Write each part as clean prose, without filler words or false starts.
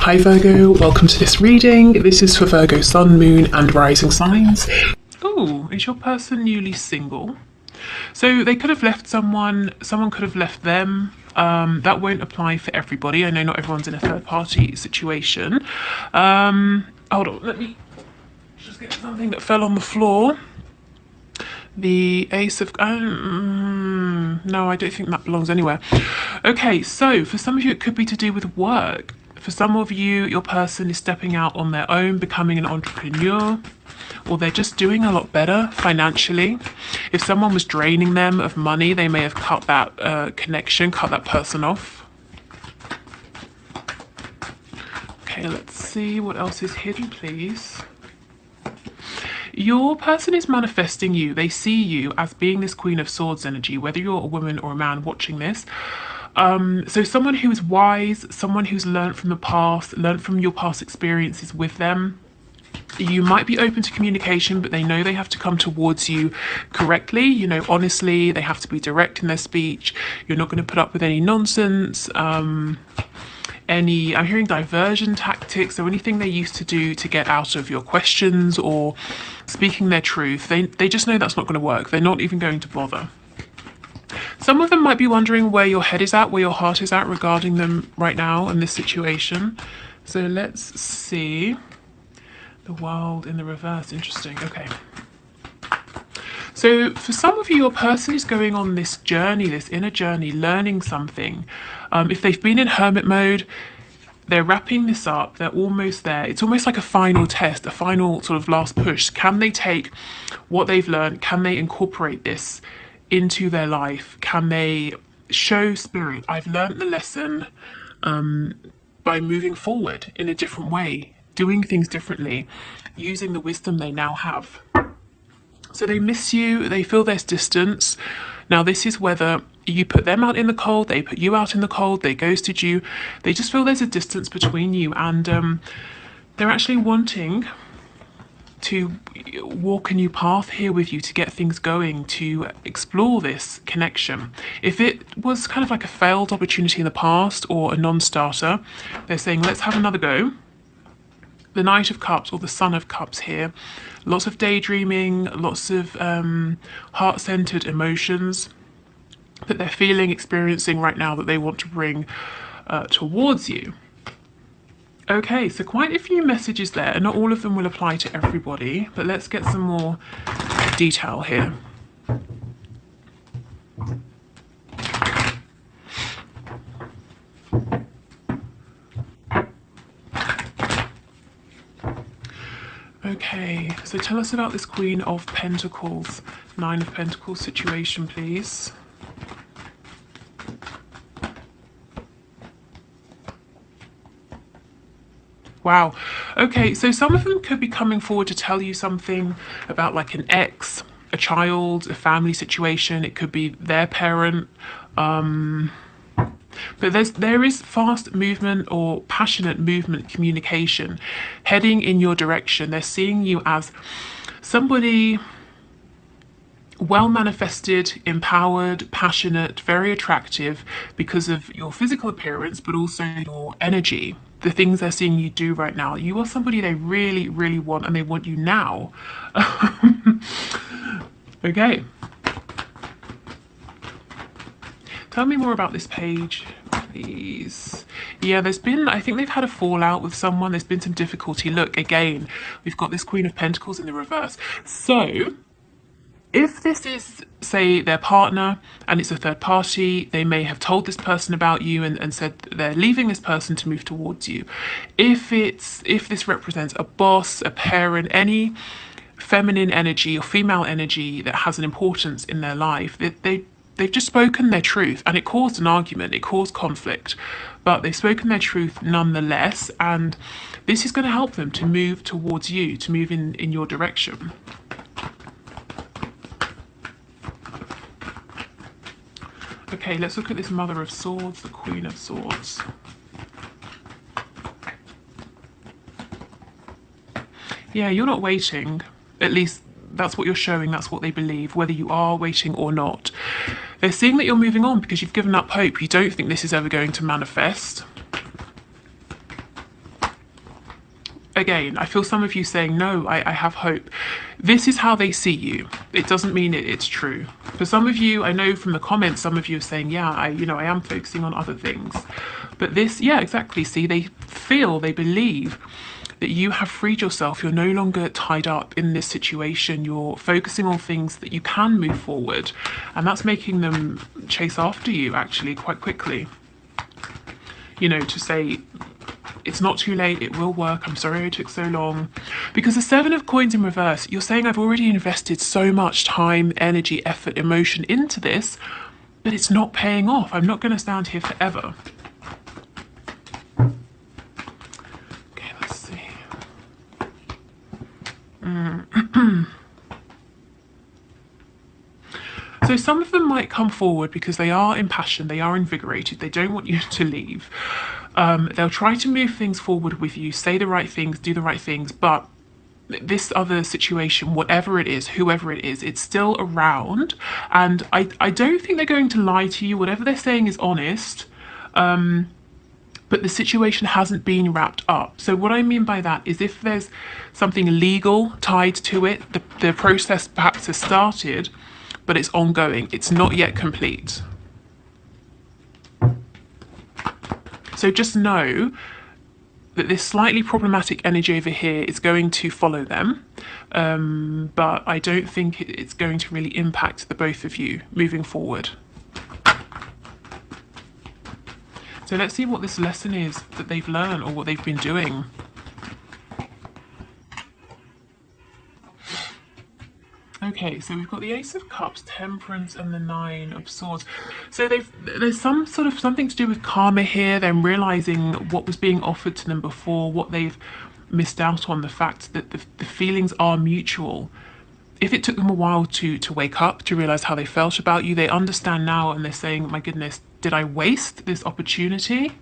Hi Virgo, welcome to this reading. This is for Virgo Sun, Moon and Rising signs. Oh, is your person newly single? So they could have left someone could have left them. That won't apply for everybody. I know not everyone's in a third party situation. Hold on, let me just get something that fell on the floor. The Ace of... no, I don't think that belongs anywhere. Okay, so for some of you it could be to do with work. For some of you, your person is stepping out on their own, becoming an entrepreneur, or they're just doing a lot better financially. If someone was draining them of money, they may have cut that connection, cut that person off. Okay, let's see what else is hidden, please. Your person is manifesting you. They see you as being this Queen of Swords energy, whether you're a woman or a man watching this. So someone who is wise, someone who's learned from the past, learned from your past experiences with them. You might be open to communication, but they know they have to come towards you correctly, you know, honestly. They have to be direct in their speech. You're not going to put up with any nonsense. I'm hearing diversion tactics or anything they used to do to get out of your questions or speaking their truth. They just know that's not going to work. They're not even going to bother. Some of them might be wondering where your head is at, where your heart is at regarding them right now in this situation. So let's see. The World in the reverse. Interesting. Okay. So for some of you, your person is going on this journey, this inner journey, learning something. If they've been in hermit mode, they're wrapping this up. They're almost there. It's almost like a final test, a final sort of last push. Can they take what they've learned? Can they incorporate this into their life? Can they show spirit? I've learned the lesson by moving forward in a different way, doing things differently, using the wisdom they now have. So they miss you, they feel there's distance. Now this is whether you put them out in the cold, they put you out in the cold, they ghosted you. They just feel there's a distance between you, and they're actually wanting to walk a new path here with you, to get things going, to explore this connection. If it was kind of like a failed opportunity in the past or a non-starter, they're saying let's have another go. The Knight of Cups or the Son of Cups here. Lots of daydreaming, lots of heart-centered emotions that they're feeling, experiencing right now, that they want to bring towards you. Okay, so quite a few messages there, and not all of them will apply to everybody, but let's get some more detail here. Okay, so tell us about this Queen of Pentacles, Nine of Pentacles situation, please. Wow. Okay, so some of them could be coming forward to tell you something about like an ex, a child, a family situation. It could be their parent. But there is fast movement or passionate movement, communication heading in your direction. They're seeing you as somebody well manifested, empowered, passionate, very attractive because of your physical appearance, but also your energy, the things they're seeing you do right now. You are somebody they really, really want, and they want you now. Okay. Tell me more about this page, please. Yeah, I think they've had a fallout with someone. There's been some difficulty. Look, again, we've got this Queen of Pentacles in the reverse. So if this is, say, their partner and it's a third party, they may have told this person about you and said they're leaving this person to move towards you. If this represents a boss, a parent, any feminine energy or female energy that has an importance in their life, they've just spoken their truth, and it caused an argument, it caused conflict, but they've spoken their truth nonetheless, and this is going to help them to move towards you, to move in your direction. Okay, let's look at this Mother of Swords, the Queen of Swords. Yeah, you're not waiting. At least that's what you're showing, that's what they believe, whether you are waiting or not. They're seeing that you're moving on because you've given up hope. You don't think this is ever going to manifest. again, I feel some of you saying, no, I have hope. This is how they see you. It doesn't mean it's true. For some of you, I know from the comments, some of you are saying, yeah, I am focusing on other things. But this, yeah, exactly. See, they feel, they believe that you have freed yourself. You're no longer tied up in this situation. You're focusing on things that you can move forward. And that's making them chase after you, actually, quite quickly. You know, to say, it's not too late, it will work, I'm sorry it took so long. Because the Seven of Coins in reverse, you're saying I've already invested so much time, energy, effort, emotion into this, but it's not paying off. I'm not going to stand here forever. Okay, let's see. So some of them might come forward because they are impassioned, they are invigorated, they don't want you to leave. They'll try to move things forward with you, say the right things, do the right things, but this other situation, whatever it is, whoever it is, it's still around. And I don't think they're going to lie to you. Whatever they're saying is honest. But the situation hasn't been wrapped up. So what I mean by that is if there's something legal tied to it, the process perhaps has started, but it's ongoing. It's not yet complete. So just know that this slightly problematic energy over here is going to follow them, but I don't think it's going to really impact the both of you moving forward. So let's see what this lesson is that they've learned or what they've been doing. Okay, so we've got the Ace of Cups, Temperance, and the Nine of Swords. So there's some sort of something to do with karma here, them realizing what was being offered to them before, what they've missed out on, the fact that the feelings are mutual. If it took them a while to wake up, to realize how they felt about you, they understand now and they're saying, my goodness, did I waste this opportunity?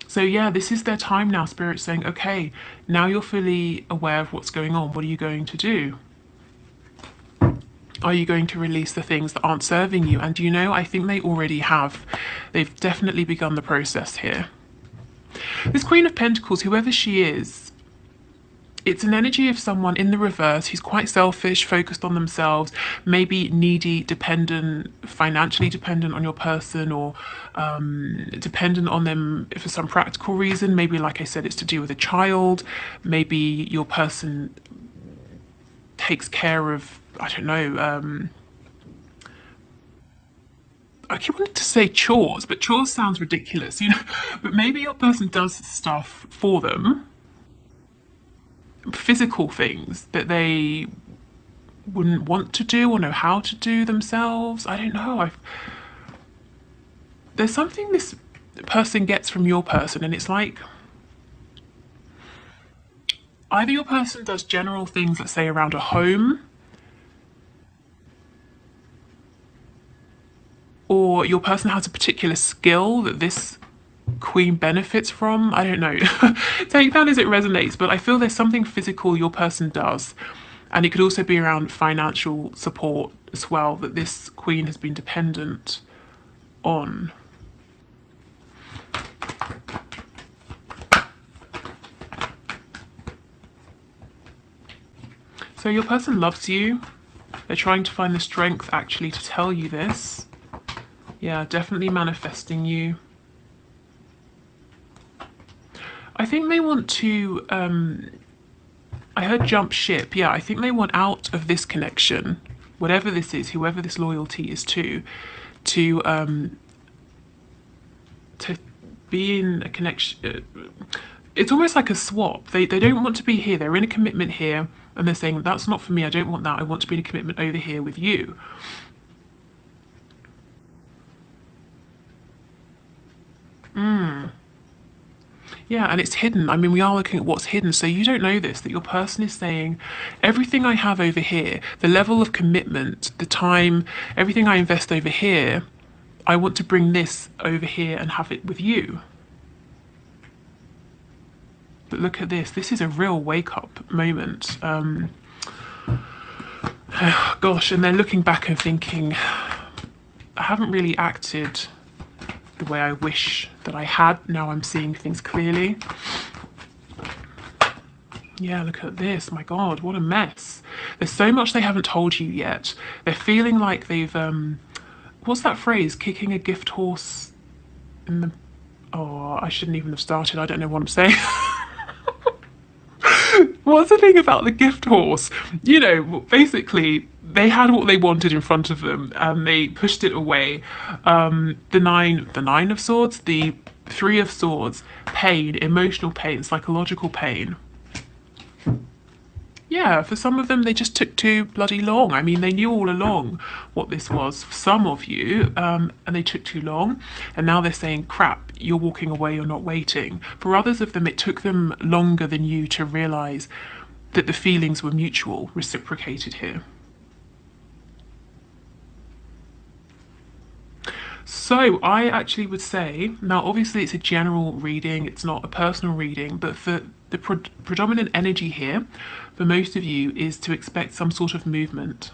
So yeah, this is their time now. Spirit's saying, okay, now you're fully aware of what's going on. What are you going to do? Are you going to release the things that aren't serving you? And you know, I think they already have. They've definitely begun the process here. This Queen of Pentacles, whoever she is, it's an energy of someone in the reverse who's quite selfish, focused on themselves, maybe needy, dependent, financially dependent on your person, or dependent on them for some practical reason. Maybe, like I said, it's to do with a child. Maybe your person takes care of, I don't know, I keep wanting to say chores, but chores sounds ridiculous, you know. But maybe your person does stuff for them, physical things that they wouldn't want to do or know how to do themselves. I don't know. There's something this person gets from your person, and it's like either your person does general things, let's say around a home, or your person has a particular skill that this queen benefits from. I don't know. Take that as it resonates, but I feel there's something physical your person does. And it could also be around financial support as well that this queen has been dependent on. So your person loves you. They're trying to find the strength actually to tell you this. Yeah, definitely manifesting you. I think they want to, I heard jump ship. Yeah, I think they want out of this connection, whatever this is, whoever this loyalty is to be in a connection. It's almost like a swap. They don't want to be here. They're in a commitment here, and they're saying, that's not for me. I don't want that. I want to be in a commitment over here with you. Yeah, and it's hidden. I mean, we are looking at what's hidden. So you don't know this, that your person is saying, everything I have over here, the level of commitment, the time, everything I invest over here, I want to bring this over here and have it with you. But look at this. This is a real wake-up moment. Gosh, and they're looking back and thinking, I haven't really acted the way I wish that I had. Now I'm seeing things clearly. Yeah, look at this. My God, what a mess. There's so much they haven't told you yet. They're feeling like they've, what's that phrase? Kicking a gift horse in the. Oh, I shouldn't even have started. I don't know what I'm saying. What's the thing about the gift horse? You know, basically, they had what they wanted in front of them and they pushed it away. The nine of swords, the three of swords, pain, emotional pain, psychological pain. Yeah, for some of them, they just took too bloody long. I mean, they knew all along what this was for some of you, and they took too long. And now they're saying, crap, you're walking away, you're not waiting. For others of them, it took them longer than you to realize that the feelings were mutual, reciprocated here. So I actually would say, now obviously it's a general reading, it's not a personal reading, but for the predominant energy here, for most of you, is to expect some sort of movement.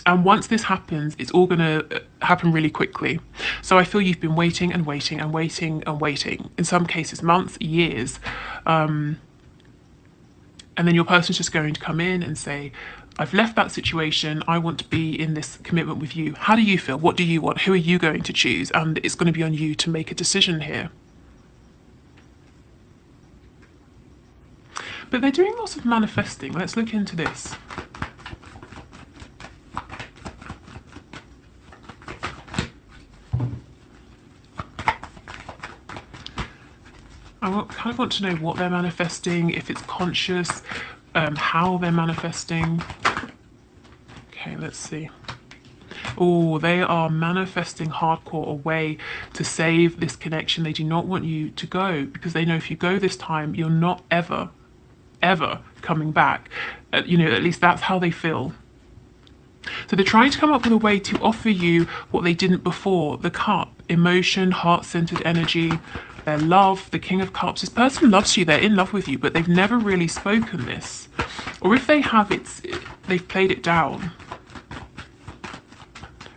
And once this happens, it's all going to happen really quickly. So I feel you've been waiting and waiting and waiting and waiting, in some cases months, years. And then your person's just going to come in and say, I've left that situation. I want to be in this commitment with you. How do you feel? What do you want? Who are you going to choose? And it's going to be on you to make a decision here. But they're doing lots of manifesting. Let's look into this. I kind of want to know what they're manifesting, if it's conscious, how they're manifesting. Okay, let's see. Oh, they are manifesting hardcore a way to save this connection. They do not want you to go because they know if you go this time, you're not ever, ever coming back. You know, at least that's how they feel. So they're trying to come up with a way to offer you what they didn't before. The cup, emotion, heart-centered energy, their love, the King of Cups. This person loves you, they're in love with you, but they've never really spoken this. Or if they have, they've played it down.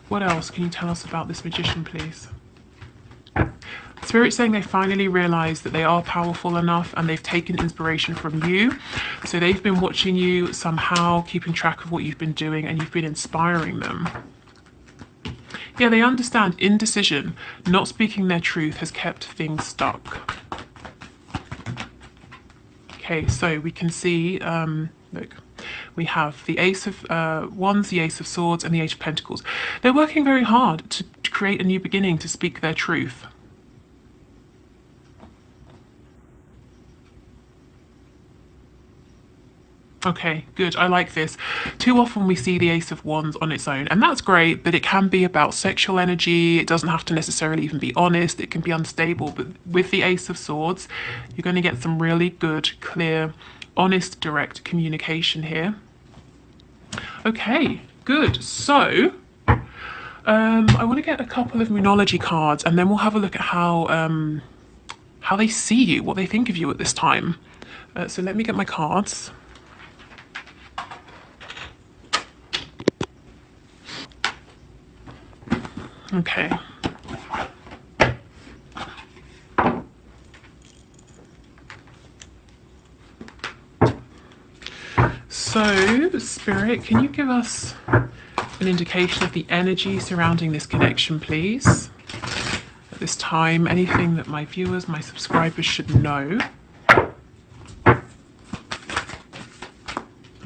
What else can you tell us about this magician, please? Spirit's saying they finally realised that they are powerful enough and they've taken inspiration from you. So they've been watching you somehow, keeping track of what you've been doing, and you've been inspiring them. Yeah, they understand indecision, not speaking their truth has kept things stuck. Okay, so we can see, look, we have the Ace of Wands, the Ace of Swords, and the Eight of Pentacles. They're working very hard to create a new beginning, to speak their truth. Okay, good. I like this. Too often we see the Ace of Wands on its own, and that's great, but it can be about sexual energy. It doesn't have to necessarily even be honest. It can be unstable, but with the Ace of Swords, you're going to get some really good, clear, honest, direct communication here. Okay, good. So, I want to get a couple of Moonology cards, and then we'll have a look at how they see you, what they think of you at this time. So let me get my cards. Okay. So, Spirit, can you give us an indication of the energy surrounding this connection, please? At this time, anything that my viewers, my subscribers should know.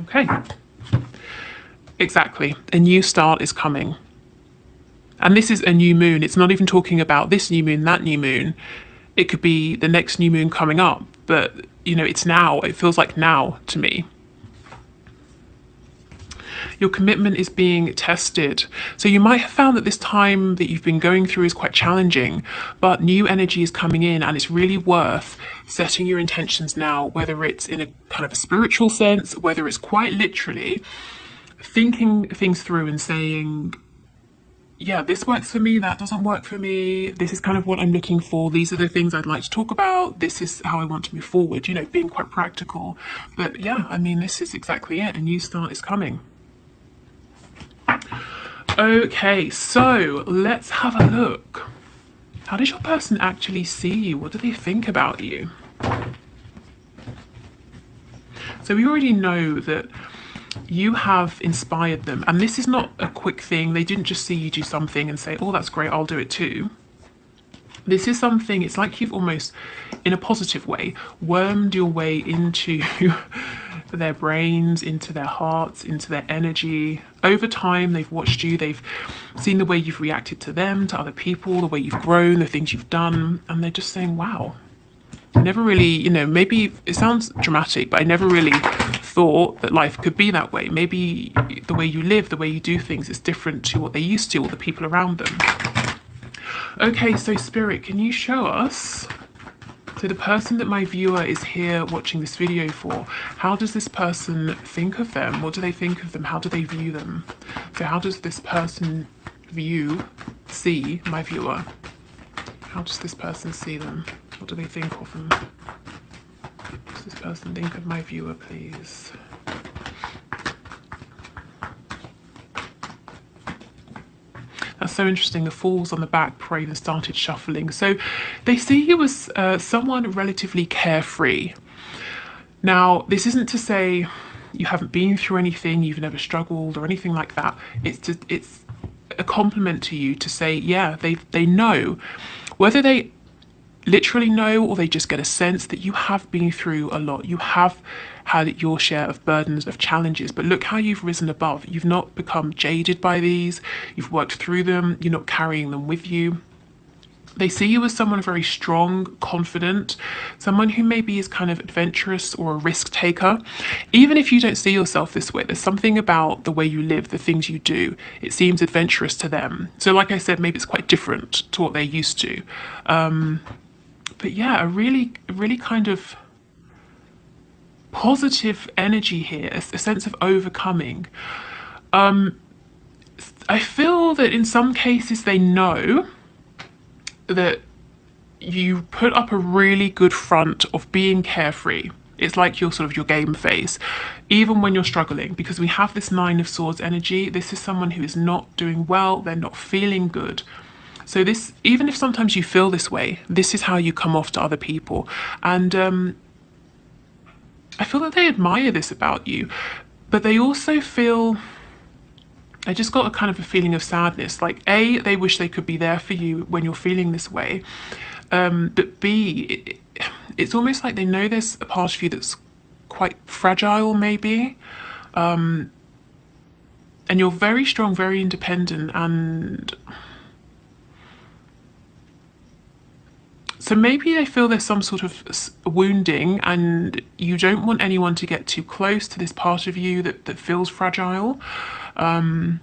Okay. Exactly. A new start is coming. And this is a new moon. It's not even talking about this new moon, that new moon. It could be the next new moon coming up, but you know, it's now. It feels like now to me. Your commitment is being tested. So you might have found that this time that you've been going through is quite challenging, but new energy is coming in and it's really worth setting your intentions now, whether it's in a kind of a spiritual sense, whether it's quite literally thinking things through and saying, yeah, this works for me, that doesn't work for me, this is kind of what I'm looking for, these are the things I'd like to talk about, this is how I want to move forward, you know, being quite practical. But yeah, I mean, this is exactly it. A new start is coming. Okay, so let's have a look. How does your person actually see you? What do they think about you? So we already know that you have inspired them, and this is not a quick thing. They didn't just see you do something and say, oh, that's great, I'll do it too. This is something, it's like you've almost, in a positive way, wormed your way into their brains, into their hearts, into their energy. Over time, they've watched you, they've seen the way you've reacted to them, to other people, the way you've grown, the things you've done, and they're just saying, wow. I never really, you know, maybe it sounds dramatic, but I never really thought that life could be that way. Maybe the way you live, the way you do things is different to what they used to, or the people around them. Okay, so Spirit, can you show us, so the person that my viewer is here watching this video for, how does this person think of them? What do they think of them? How do they view them? So how does this person see my viewer? How does this person see them? What do they think of them? Does this person think of my viewer, please? That's so interesting. The Fools on the back prayed and started shuffling. So they see you as someone relatively carefree. Now, this isn't to say you haven't been through anything, you've never struggled or anything like that. It's a compliment to you to say, yeah, they know. Whether they literally know or they just get a sense that you have been through a lot. You have had your share of burdens, of challenges, but look how you've risen above. You've not become jaded by these. You've worked through them. You're not carrying them with you. They see you as someone very strong, confident, someone who maybe is kind of adventurous or a risk taker. Even if you don't see yourself this way, there's something about the way you live, the things you do. It seems adventurous to them. So like I said, maybe it's quite different to what they're used to. But yeah, a really kind of positive energy here, a sense of overcoming. I feel that in some cases they know that you put up a really good front of being carefree. It's like your sort of your game face, even when you're struggling, because we have this Nine of Swords energy. This is someone who is not doing well, they're not feeling good. So this, even if sometimes you feel this way, this is how you come off to other people. And I feel that they admire this about you, but they also feel, I just got a kind of a feeling of sadness. Like A, they wish they could be there for you when you're feeling this way. But B, it's almost like they know there's a part of you that's quite fragile maybe. And you're very strong, very independent, and so maybe they feel there's some sort of wounding and you don't want anyone to get too close to this part of you that feels fragile. Not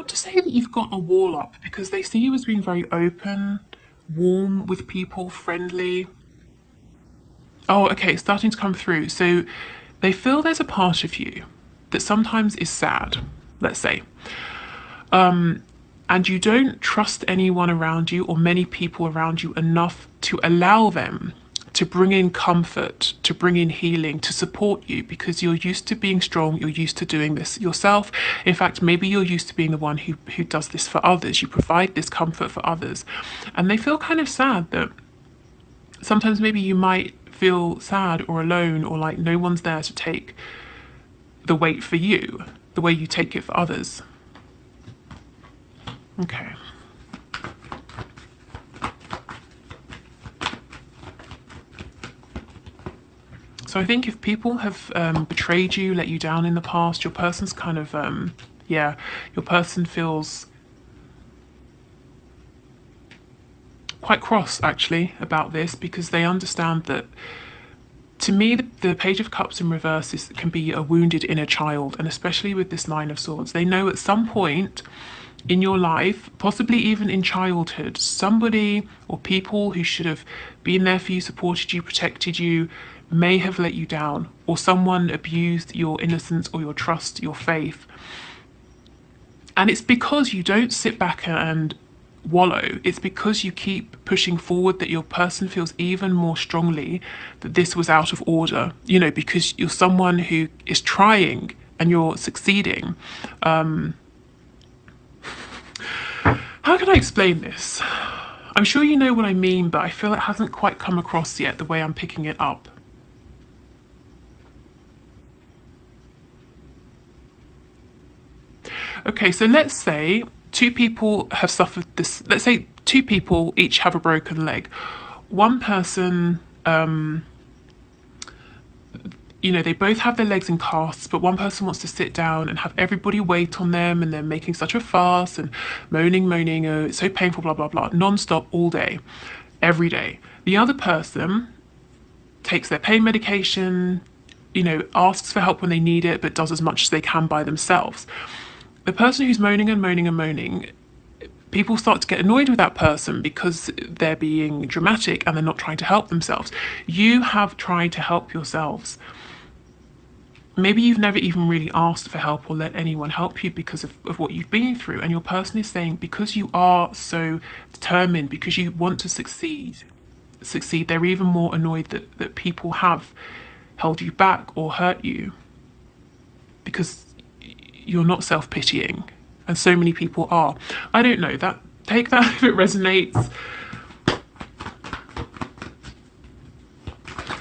to say that you've got a wall up, because they see you as being very open, warm with people, friendly. Oh, okay, it's starting to come through. So they feel there's a part of you that sometimes is sad, let's say. And you don't trust anyone around you or many people around you enough to allow them to bring in comfort, to bring in healing, to support you, because you're used to being strong, you're used to doing this yourself. In fact, maybe you're used to being the one who does this for others. You provide this comfort for others. And they feel kind of sad that sometimes maybe you might feel sad or alone, or like no one's there to take the weight for you, the way you take it for others. Okay. So I think if people have betrayed you, let you down in the past, your person's kind of, yeah, your person feels quite cross actually about this, because they understand that, to me, the Page of Cups in reverse can be a wounded inner child, and especially with this Nine of Swords, they know at some point in your life, possibly even in childhood, somebody or people who should have been there for you, supported you, protected you, may have let you down, or someone abused your innocence or your trust, your faith. And it's because you don't sit back and wallow. It's because you keep pushing forward that your person feels even more strongly that this was out of order, you know, because you're someone who is trying and you're succeeding. How can I explain this? I'm sure you know what I mean, but I feel it hasn't quite come across yet the way I'm picking it up. Okay, so let's say two people have suffered this. Let's say two people each have a broken leg. One person, they both have their legs in casts, but one person wants to sit down and have everybody wait on them, and they're making such a fuss and moaning, oh, it's so painful, blah, blah, blah, non-stop all day, every day. The other person takes their pain medication, asks for help when they need it, but does as much as they can by themselves. The person who's moaning, people start to get annoyed with that person because they're being dramatic and they're not trying to help themselves. You have tried to help yourselves. Maybe you've never even really asked for help or let anyone help you because of what you've been through. And your person is saying, because you are so determined, because you want to succeed, they're even more annoyed that people have held you back or hurt you because you're not self-pitying, and so many people are. I don't know, that take that if it resonates.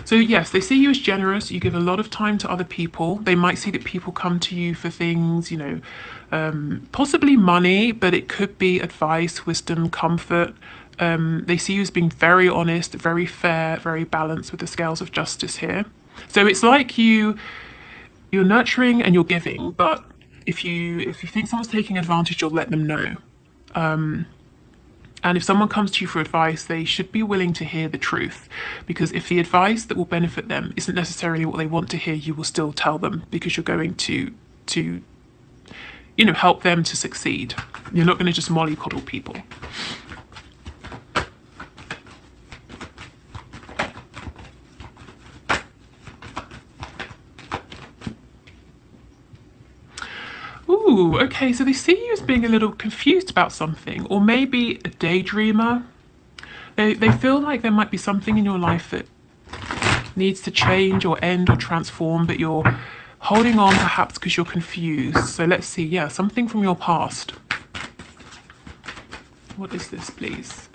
So yes, they see you as generous. You give a lot of time to other people. They might see that people come to you for things, possibly money, but it could be advice, wisdom, comfort. They see you as being very honest, very fair, very balanced with the scales of justice here. So it's like you're nurturing and you're giving, but if you think someone's taking advantage, you'll let them know. And if someone comes to you for advice, they should be willing to hear the truth, because if the advice that will benefit them isn't necessarily what they want to hear, you will still tell them, because you're going to help them to succeed. You're not going to just mollycoddle people. Ooh, okay, so they see you as being a little confused about something, or maybe a daydreamer. They feel like there might be something in your life that needs to change or end or transform, but you're holding on perhaps because you're confused. So let's see, yeah, something from your past. What is this, please?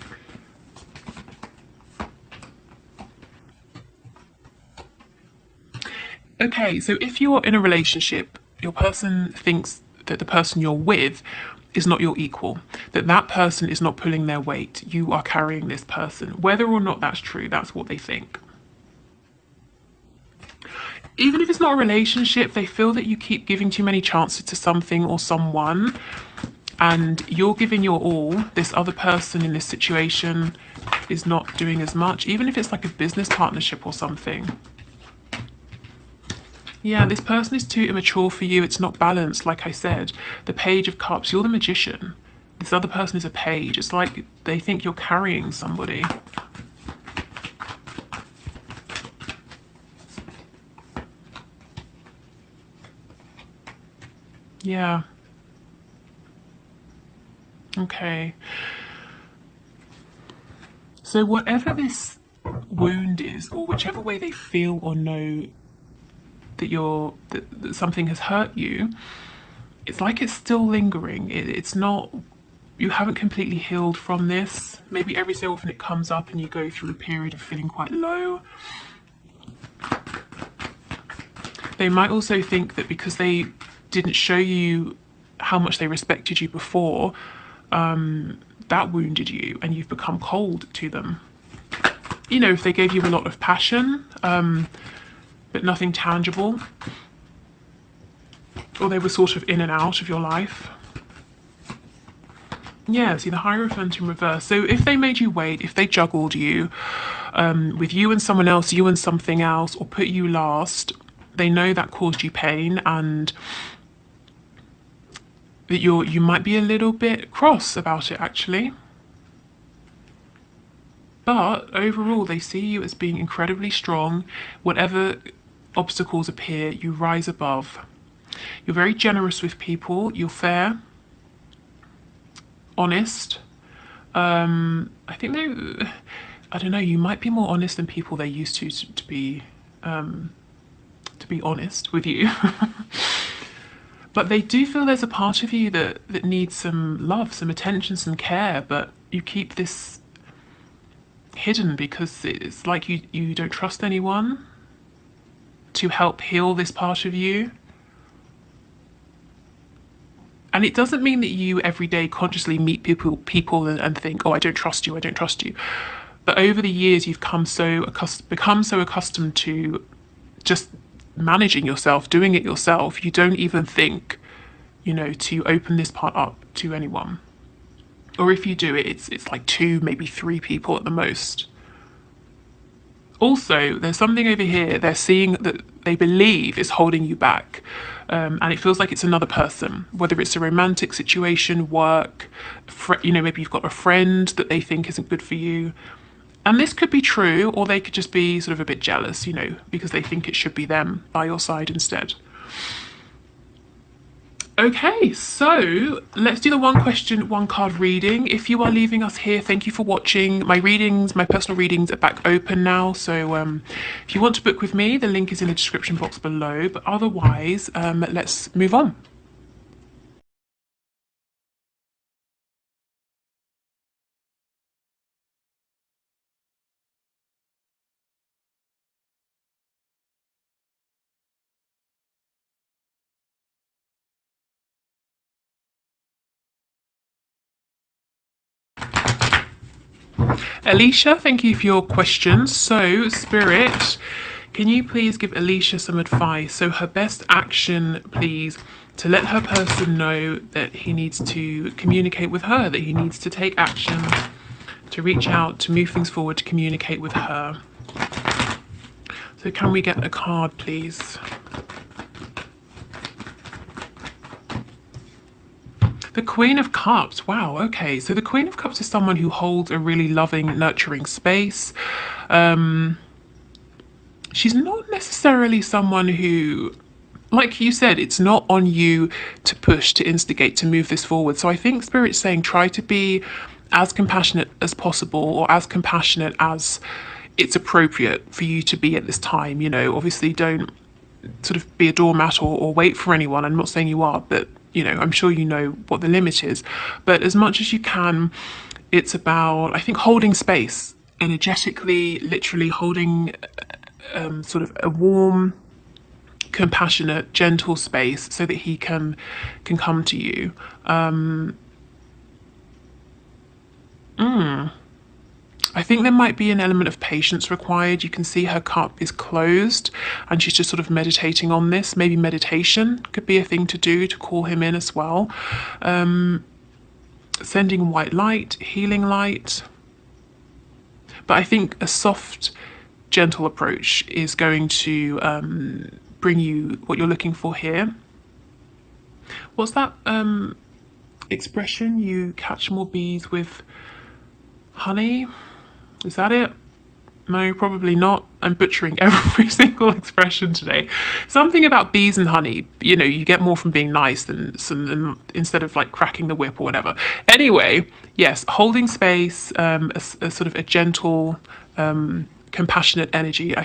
Okay, so if you're in a relationship, your person thinks that the person you're with is not your equal, that person is not pulling their weight. You are carrying this person. Whether or not that's true, that's what they think. Even if it's not a relationship, they feel that you keep giving too many chances to something or someone, and you're giving your all. This other person in this situation is not doing as much, even if it's like a business partnership or something. Yeah, this person is too immature for you. It's not balanced, like I said. The Page of Cups, you're the Magician. This other person is a page. It's like they think you're carrying somebody. Yeah. Okay. So whatever this wound is, or whichever way they feel or know that something has hurt you, it's like it's still lingering. It's not, you haven't completely healed from this. Maybe every so often it comes up and you go through a period of feeling quite low. They might also think that because they didn't show you how much they respected you before, that wounded you and you've become cold to them. If they gave you a lot of passion, but nothing tangible, or they were sort of in and out of your life. Yeah, see the Hierophant in reverse. So if they made you wait, if they juggled you with you and someone else, you and something else, or put you last, they know that caused you pain, and that you might be a little bit cross about it actually. But overall, they see you as being incredibly strong. Whatever obstacles appear, you rise above. You're very generous with people. You're fair, honest. I think I don't know, you might be more honest than people they're used to be honest with you. But they do feel there's a part of you that needs some love, some attention, some care, but you keep this hidden because it's like you don't trust anyone to help heal this part of you. And it doesn't mean that you every day consciously meet people and think, oh, I don't trust you, I don't trust you. But over the years, you've become so accustomed to just managing yourself, doing it yourself. You don't even think, to open this part up to anyone. Or if you do it, it's like 2, maybe 3 people at the most. Also, there's something over here they're seeing that they believe is holding you back. And it feels like it's another person, whether it's a romantic situation, work, maybe you've got a friend that they think isn't good for you. And this could be true, or they could just be sort of a bit jealous, because they think it should be them by your side instead. Okay, so let's do the one question, one card reading. If you are leaving us here, thank you for watching. My personal readings are back open now. So if you want to book with me, the link is in the description box below. But otherwise, let's move on. Alicia, thank you for your questions. So, Spirit, can you please give Alicia some advice? So her best action, please, to let her person know that he needs to communicate with her, that he needs to take action, to reach out, to move things forward, to communicate with her. So can we get a card, please? The Queen of Cups. Wow, okay. So the Queen of Cups is someone who holds a really loving, nurturing space. She's not necessarily someone who, like you said, it's not on you to push, to instigate, to move this forward. So I think Spirit's saying try to be as compassionate as possible, or as compassionate as it's appropriate for you to be at this time. Obviously don't sort of be a doormat or wait for anyone. I'm not saying you are, but I'm sure you know what the limit is. But as much as you can, it's about, I think, holding space energetically, literally holding sort of a warm, compassionate, gentle space so that he can come to you. I think there might be an element of patience required. You can see her cup is closed and she's just sort of meditating on this. Maybe meditation could be a thing to do to call him in as well. Sending white light, healing light. But I think a soft, gentle approach is going to bring you what you're looking for here. What's that expression? You catch more bees with honey? Is that it? No, probably not. I'm butchering every single expression today. Something about bees and honey. You get more from being nice than instead of like cracking the whip or whatever. Anyway, yes, holding space, a sort of a gentle, compassionate energy.